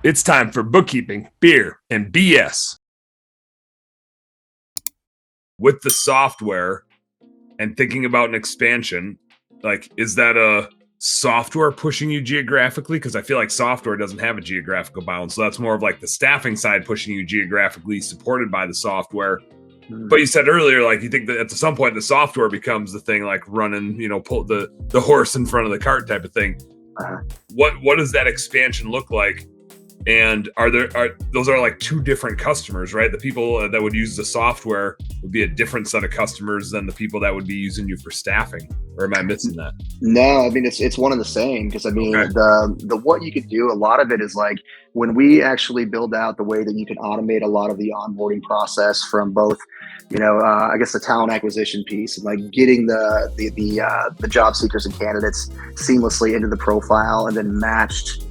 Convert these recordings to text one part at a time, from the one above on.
It's time for bookkeeping, beer, and BS. With the software and thinking about an expansion, like, is that a software pushing you geographically? Because I feel like software doesn't have a geographical bound. So that's more of like the staffing side pushing you geographically, supported by the software. But you said earlier, like, you think that at some point the software becomes the thing, like running, pull the horse in front of the cart type of thing. What does that expansion look like? And those are like two different customers, right? The people that would use the software would be a different set of customers than the people that would be using you for staffing. Or am I missing that? No, I mean, it's one and the same, because I mean, Okay. the what you could do, a lot of it is like when we actually build out the way that you can automate a lot of the onboarding process from both, I guess the talent acquisition piece and like getting the job seekers and candidates seamlessly into the profile and then matched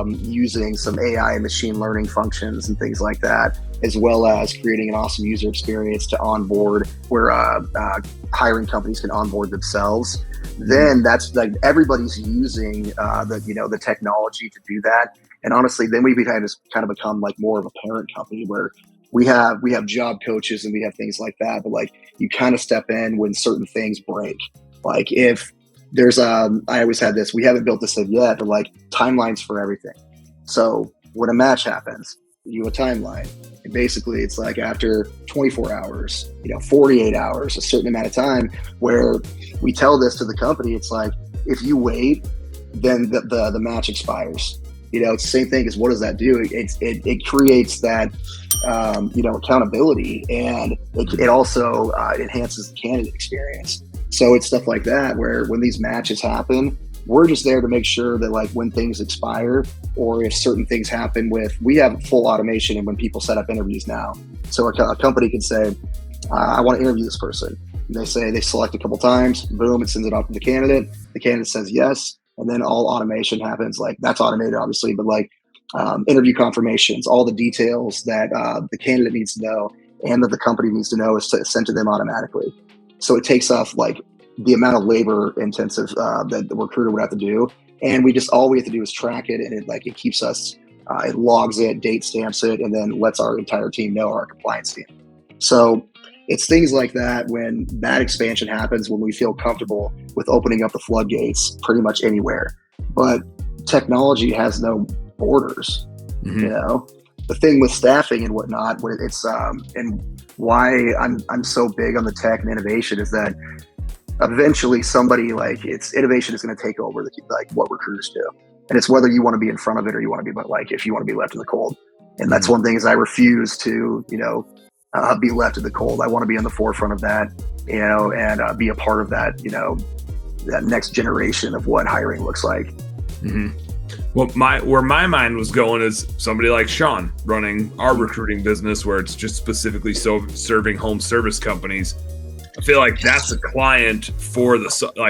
using some AI and machine learning functions and things like that, as well as creating an awesome user experience to onboard where hiring companies can onboard themselves. Then that's like everybody's using the technology to do that. And honestly, then we kind of become like more of a parent company where we have job coaches and we have things like that. But like you kind of step in when certain things break. Like if there's I always had this, we haven't built this in yet, but like timelines for everything. So when a match happens, you have a timeline. And basically it's like after 24 hours, 48 hours, a certain amount of time, where we tell this to the company. It's like, if you wait, then the match expires. It's the same thing as, what does that do? It creates that, accountability, and it also enhances the candidate experience. So it's stuff like that, where when these matches happen, we're just there to make sure that like when things expire, or if certain things happen we have full automation. And when people set up interviews now, so a company can say, I want to interview this person. And they select a couple times, boom, it sends it off to the candidate. The candidate says yes. And then all automation happens. Like, that's automated, obviously, but like interview confirmations, all the details that the candidate needs to know and that the company needs to know is sent to them automatically. So it takes off like the amount of labor intensive that the recruiter would have to do. And all we have to do is track it, and it keeps us, it logs it, date stamps it, and then lets our entire team know, our compliance team. So it's things like that. When that expansion happens, when we feel comfortable with opening up the floodgates pretty much anywhere. But technology has no borders. The thing with staffing and whatnot, when it's and why I'm so big on the tech and innovation, is that eventually somebody, like, innovation is going to take over what recruiters do. And it's whether you want to be in front of it or you want to be, like, if you want to be left in the cold. And that's one thing, is I refuse to be left in the cold. I want to be on the forefront of that, and be a part of that, that next generation of what hiring looks like. Well, where my mind was going is somebody like Sean running our recruiting business, where it's just specifically serving home service companies. I feel like that's a client for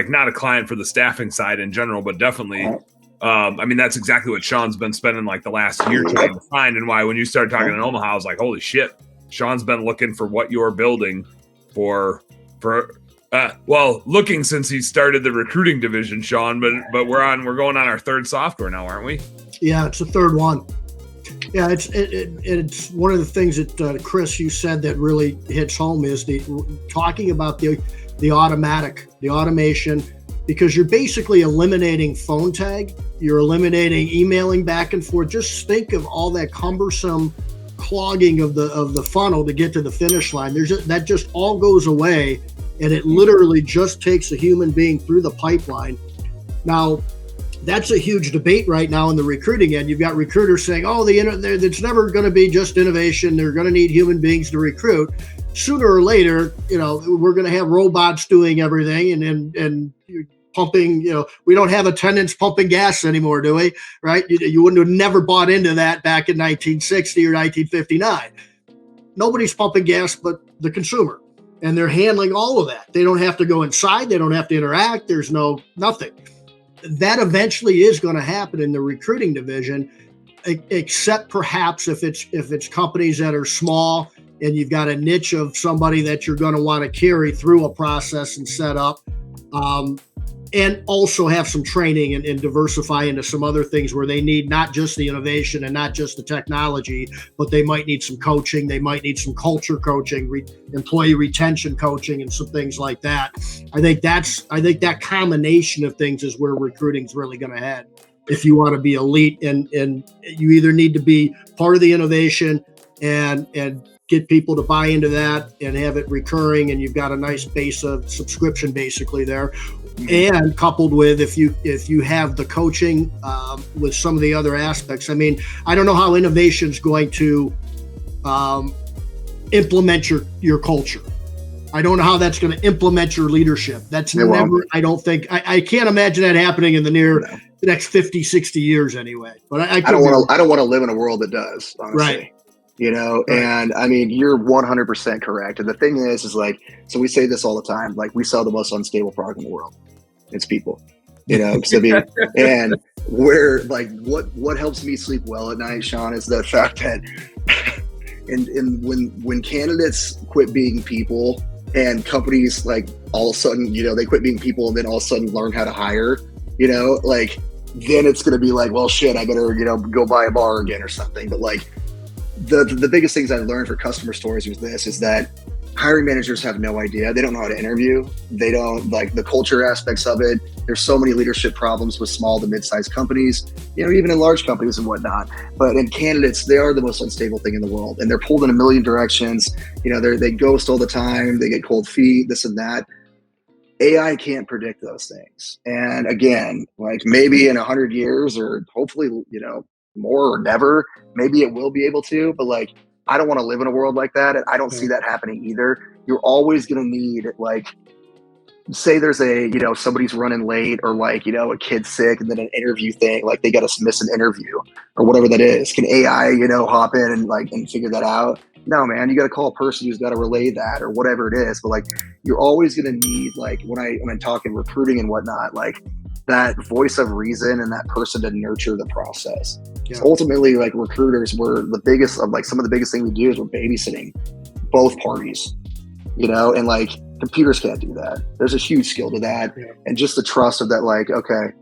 not a client for the staffing side in general, but definitely, that's exactly what Sean's been spending like the last year trying to find. And why, when you started talking in Omaha, I was like, holy shit, Sean's been looking for what you're building looking since he started the recruiting division, Sean, but we're going on our third software now, aren't we? Yeah, it's the third one. Yeah, it's one of the things that Chris, you said that really hits home, is talking about the automation, because you're basically eliminating phone tag, you're eliminating emailing back and forth. Just think of all that cumbersome clogging of the funnel to get to the finish line. That just all goes away, and it literally just takes a human being through the pipeline. Now, that's a huge debate right now in the recruiting end. You've got recruiters saying, it's never going to be just innovation. They're going to need human beings to recruit. Sooner or later, we're going to have robots doing everything and pumping, we don't have attendants pumping gas anymore, do we? Right? You wouldn't have never bought into that back in 1960 or 1959. Nobody's pumping gas but the consumer. And they're handling all of that. They don't have to go inside. They don't have to interact. There's nothing. That eventually is going to happen in the recruiting division, except perhaps if it's companies that are small and you've got a niche of somebody that you're going to want to carry through a process and set up. and also have some training and diversify into some other things where they need not just the innovation and not just the technology, but they might need some coaching. They might need some culture coaching, employee retention coaching, and some things like that. I think that combination of things is where recruiting is really going to head. If you want to be elite, and you either need to be part of the innovation and get people to buy into that and have it recurring, and you've got a nice base of subscription basically there. And coupled with if you have the coaching with some of the other aspects. I mean, I don't know how innovation is going to implement your culture. I don't know how that's going to implement your leadership. That's never, I don't think, I can't imagine that happening in the next 50, 60 years anyway. But I don't want to live in a world that does, honestly. Right. Right. And I mean, you're 100% correct. And the thing is like, so we say this all the time, like we sell the most unstable product in the world. It's people, so and where like, what helps me sleep well at night, Sean, is the fact that, and when candidates quit being people and companies like all of a sudden, they quit being people and then all of a sudden learn how to hire, like, then it's going to be like, well, shit, I better, go buy a bar again or something. But like, the biggest things I learned for customer stories is that hiring managers have no idea. They don't know how to interview. They don't like the culture aspects of it. There's so many leadership problems with small to mid-sized companies, even in large companies and whatnot. But in candidates, they are the most unstable thing in the world, and they're pulled in a million directions. They ghost all the time. They get cold feet, this and that. AI can't predict those things. And again, like maybe in 100 years or hopefully, more or never, maybe it will be able to, but like, I don't want to live in a world like that. And I don't see that happening either. You're always going to need, like, say there's somebody's running late or like, a kid's sick and then an interview thing, like they got to miss an interview or whatever that is. Can AI, hop in and figure that out? No, man, you got to call a person who's got to relay that or whatever it is. But like, you're always going to need, like, when I'm talking recruiting and whatnot, like that voice of reason and that person to nurture the process. Yeah. So ultimately, like recruiters were the biggest of like some of the biggest things we do is we're babysitting both parties, and like computers can't do that. There's a huge skill to that. Yeah. And just the trust of that, like, okay,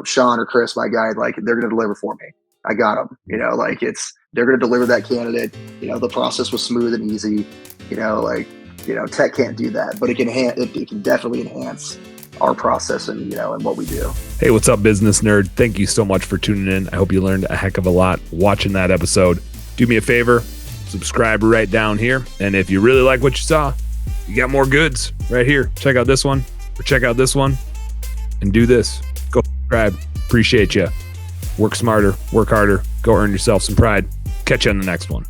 Sean or Chris, my guy, like they're going to deliver for me. I got them, like they're going to deliver that candidate. The process was smooth and easy, tech can't do that, but it can definitely enhance our process and and what we do. Hey, what's up, business nerd? Thank you so much for tuning in. I hope you learned a heck of a lot watching that episode. Do me a favor, subscribe right down here. And if you really like what you saw, you got more goods right here. Check out this one or check out this one and do this. Go subscribe. Appreciate you. Work smarter, work harder, go earn yourself some pride. Catch you on the next one.